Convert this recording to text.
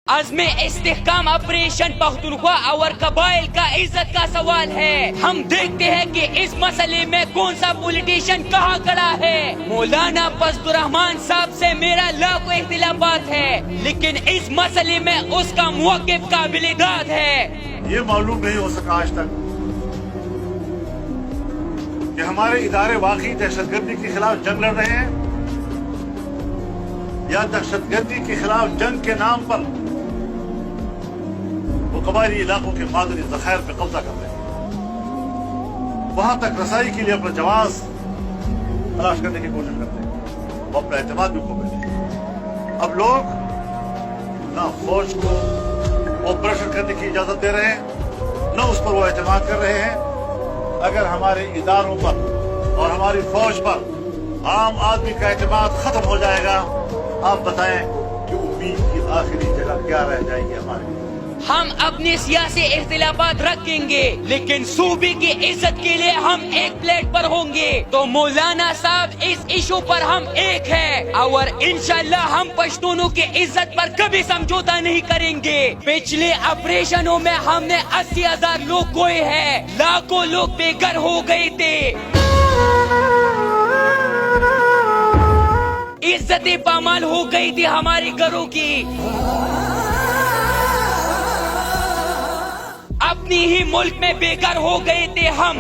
عزم استحکام آپریشن پختونخوا اور قبائل کا عزت کا سوال ہے۔ ہم دیکھتے ہیں کہ اس مسئلے میں کون سا پولیٹیشین کہاں کھڑا ہے۔ مولانا فضل الرحمان صاحب سے میرا لاکھوں اختلافات ہے، لیکن اس مسئلے میں اس کا موقف قابل داد ہے۔ یہ معلوم نہیں ہو سکا آج تک کہ ہمارے ادارے واقعی دہشت گردی کے خلاف جنگ لڑ رہے ہیں یا دہشت گردی کے خلاف جنگ کے نام پر وہ قبائلی علاقوں کے معدنی ذخائر پہ قبضہ کر رہے ہیں، وہاں تک رسائی کے لیے اپنا جواز تلاش کرنے کی کوشش کرتے ہیں، وہ اپنا اعتماد بھی کھو بیٹھے ہیں۔ اب لوگ نہ فوج کو آپریشن کرنے کی اجازت دے رہے ہیں، نہ اس پر وہ اعتماد کر رہے ہیں۔ اگر ہمارے اداروں پر اور ہماری فوج پر عام آدمی کا اعتماد ختم ہو جائے گا، آپ بتائیں کہ امید کی آخری جگہ کیا رہ جائے گی ہمارے لیے؟ ہم اپنے سیاسی اختلافات رکھیں گے، لیکن صوبے کی عزت کے لیے ہم ایک پلیٹ پر ہوں گے۔ تو مولانا صاحب اس ایشو پر ہم ایک ہے، اور انشاءاللہ ہم پشتونوں کی عزت پر کبھی سمجھوتا نہیں کریں گے۔ پچھلے آپریشنوں میں ہم نے 80,000 لوگ گوئے ہیں، لاکھوں لوگ بے گھر ہو گئے تھے، عزتیں پامال ہو گئی تھی ہمارے گھروں کی، اپنی ہی ملک میں بے گھر ہو گئے تھے ہم۔